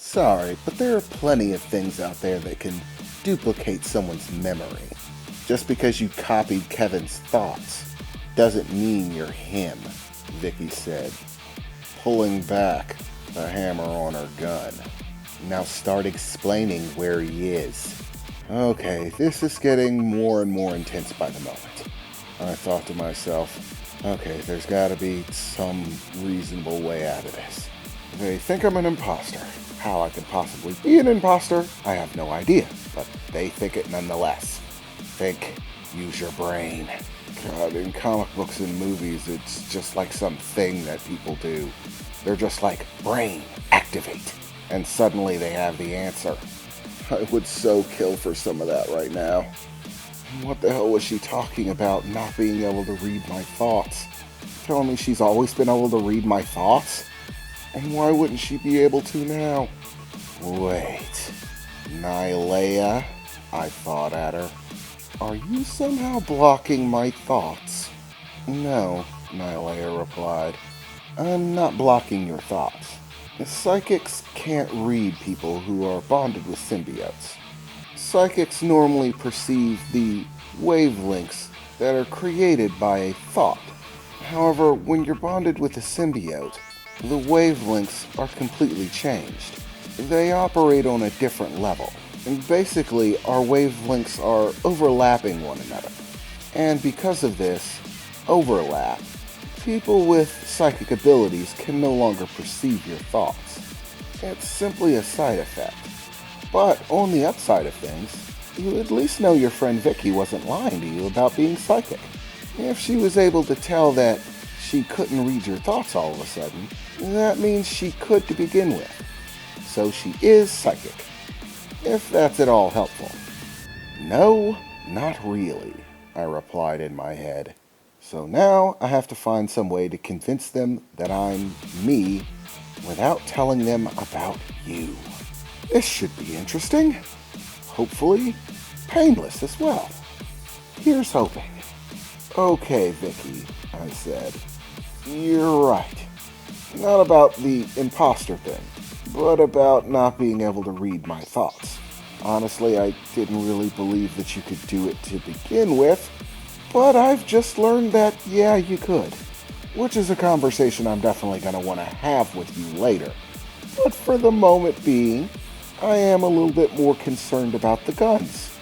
Sorry, but there are plenty of things out there that can duplicate someone's memory. Just because you copied Kevin's thoughts doesn't mean you're him, Vicky said, pulling back the hammer on her gun. Now start explaining where he is. Okay, this is getting more and more intense by the moment. I thought to myself, okay, there's gotta be some reasonable way out of this. They think I'm an imposter. How I could possibly be an imposter, I have no idea, but they think it nonetheless. Think, use your brain. God, in comic books and movies, it's just like some thing that people do. They're just like, brain, activate. And suddenly they have the answer. I would so kill for some of that right now. What the hell was she talking about, not being able to read my thoughts? Telling me she's always been able to read my thoughts? And why wouldn't she be able to now? Wait. Nylea, I thought at her. Are you somehow blocking my thoughts? No, Nylea replied. I'm not blocking your thoughts. Psychics can't read people who are bonded with symbiotes. Psychics normally perceive the wavelengths that are created by a thought. However, when you're bonded with a symbiote, the wavelengths are completely changed. They operate on a different level. And basically, our wavelengths are overlapping one another. And because of this overlap, people with psychic abilities can no longer perceive your thoughts. It's simply a side effect. But on the upside of things, you at least know your friend Vicky wasn't lying to you about being psychic. If she was able to tell that she couldn't read your thoughts all of a sudden, that means she could to begin with. So she is psychic. If that's at all helpful. No, not really, I replied in my head. So now I have to find some way to convince them that I'm me without telling them about you. This should be interesting. Hopefully, painless as well. Here's hoping. Okay, Vicky, I said. You're right. Not about the imposter thing, but about not being able to read my thoughts. Honestly, I didn't really believe that you could do it to begin with, but I've just learned that, yeah, you could. Which is a conversation I'm definitely going to want to have with you later. But for the moment being, I am a little bit more concerned about the guns.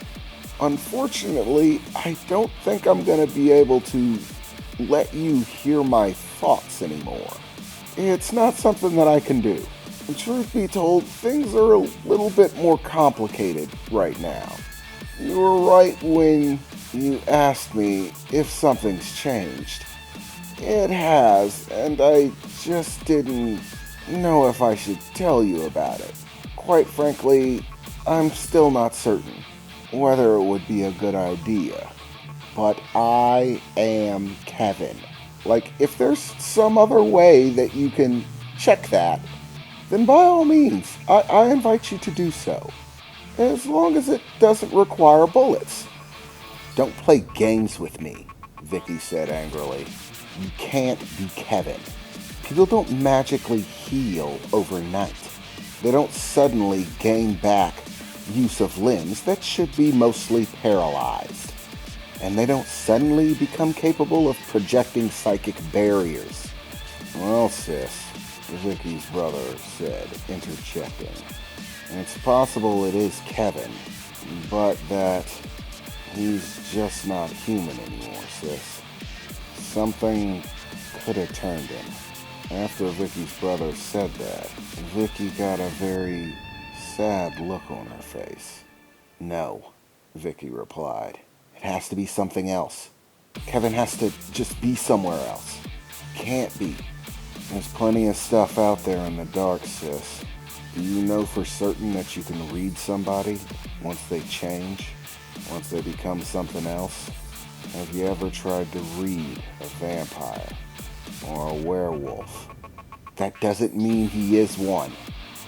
Unfortunately, I don't think I'm going to be able to let you hear my thoughts anymore. It's not something that I can do. And truth be told, things are a little bit more complicated right now. You were right when you asked me if something's changed. It has, and I just didn't know if I should tell you about it. Quite frankly, I'm still not certain whether it would be a good idea. But I am Kevin. Like, if there's some other way that you can check that, then by all means, I invite you to do so. As long as it doesn't require bullets. Don't play games with me, Vicky said angrily. You can't be Kevin. People don't magically heal overnight. They don't suddenly gain back use of limbs that should be mostly paralyzed. And they don't suddenly become capable of projecting psychic barriers. Well, sis, Vicky's brother said, interjecting. It's possible it is Kevin, but that he's just not human anymore, sis. Something could have turned him. After Vicky's brother said that, Vicky got a very sad look on her face. No, Vicky replied. It has to be something else. Kevin has to just be somewhere else. Can't be. There's plenty of stuff out there in the dark, sis. Do you know for certain that you can read somebody once they change? Once they become something else? Have you ever tried to read a vampire or a werewolf? That doesn't mean he is one.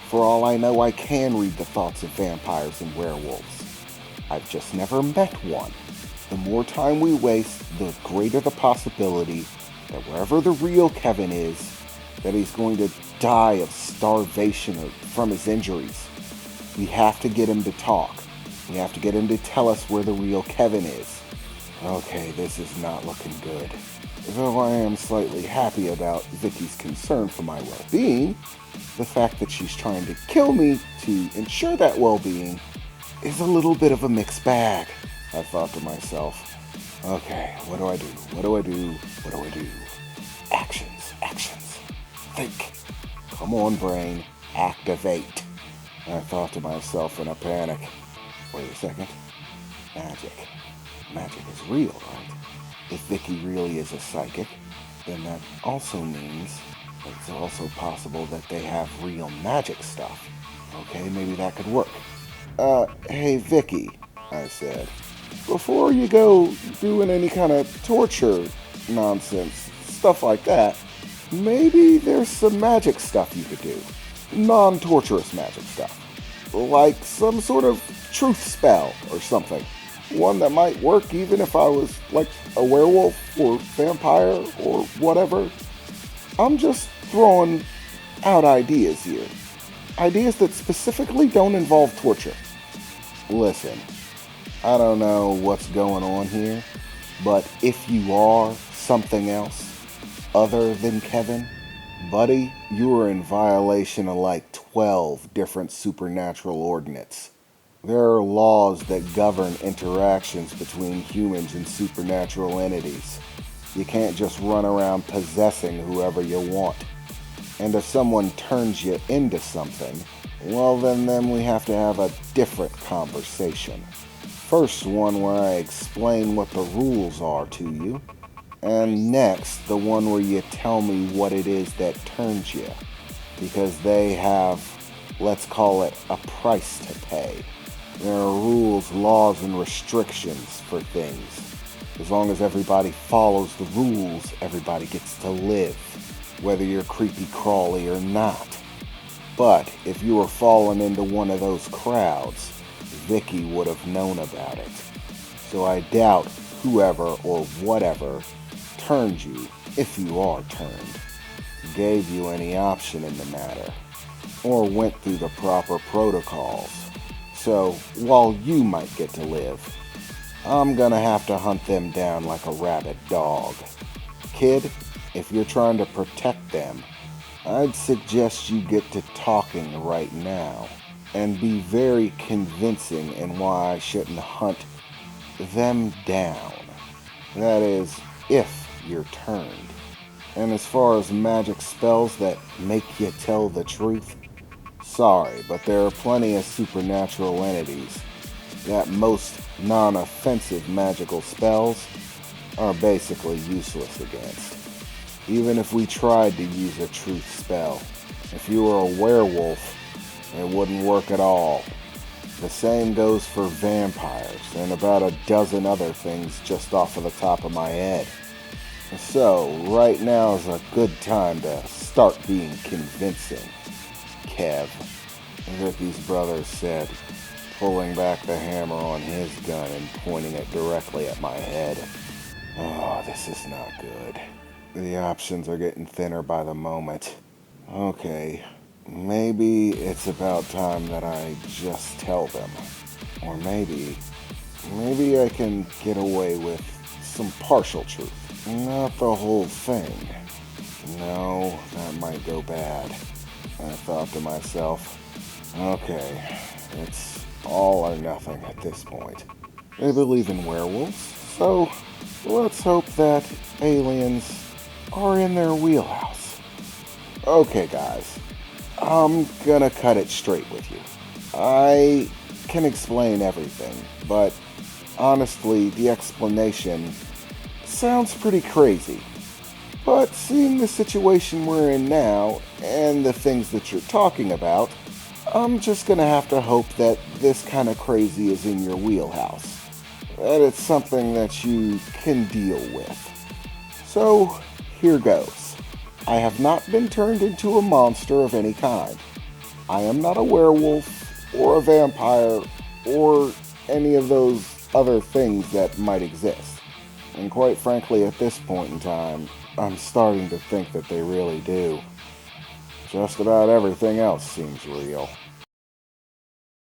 For all I know, I can read the thoughts of vampires and werewolves. I've just never met one. The more time we waste, the greater the possibility that wherever the real Kevin is, that he's going to die of starvation or from his injuries. We have to get him to talk. We have to get him to tell us where the real Kevin is. Okay, this is not looking good. Though I am slightly happy about Vicky's concern for my well-being, the fact that she's trying to kill me to ensure that well-being is a little bit of a mixed bag, I thought to myself. Okay, what do I do? What do I do? What do I do? Actions, actions. Think. Come on, brain. Activate. I thought to myself in a panic. Wait a second. Magic. Magic is real, right? If Vicky really is a psychic, then that also means it's also possible that they have real magic stuff. Okay, maybe that could work. Hey Vicky, I said, before you go doing any kind of torture nonsense, stuff like that, maybe there's some magic stuff you could do. Non-torturous magic stuff. Like some sort of truth spell or something. One that might work even if I was like a werewolf or vampire or whatever. I'm just throwing out ideas here. Ideas that specifically don't involve torture. Listen, I don't know what's going on here, but if you are something else other than Kevin, buddy, you are in violation of like 12 different supernatural ordinances. There are laws that govern interactions between humans and supernatural entities. You can't just run around possessing whoever you want. And if someone turns you into something, well then we have to have a different conversation. First one where I explain what the rules are to you, and next the one where you tell me what it is that turns you. Because they have, let's call it, a price to pay. There are rules, laws, and restrictions for things. As long as everybody follows the rules, everybody gets to live, whether you're creepy crawly or not. But if you were falling into one of those crowds, Vicky would have known about it. So I doubt whoever or whatever turned you, if you are turned, gave you any option in the matter, or went through the proper protocols. So, while you might get to live, I'm gonna have to hunt them down like a rabid dog. Kid, if you're trying to protect them, I'd suggest you get to talking right now, and be very convincing in why I shouldn't hunt them down. That is, if you're turned. And as far as magic spells that make you tell the truth, sorry, but there are plenty of supernatural entities that most non-offensive magical spells are basically useless against. Even if we tried to use a truth spell, if you were a werewolf, it wouldn't work at all. The same goes for vampires and about a dozen other things just off of the top of my head. So, right now is a good time to start being convincing. Kev, Vicky's brother said, pulling back the hammer on his gun and pointing it directly at my head. Oh, this is not good. The options are getting thinner by the moment. Okay, maybe it's about time that I just tell them. Or maybe I can get away with some partial truth. Not the whole thing. No, that might go bad. I thought to myself, okay, it's all or nothing at this point. They believe in werewolves, so let's hope that aliens are in their wheelhouse. Okay, guys, I'm gonna cut it straight with you. I can explain everything, but honestly, the explanation sounds pretty crazy. But seeing the situation we're in now, and the things that you're talking about, I'm just gonna have to hope that this kind of crazy is in your wheelhouse. That it's something that you can deal with. So, here goes. I have not been turned into a monster of any kind. I am not a werewolf, or a vampire, or any of those other things that might exist. And quite frankly, at this point in time, I'm starting to think that they really do. Just about everything else seems real.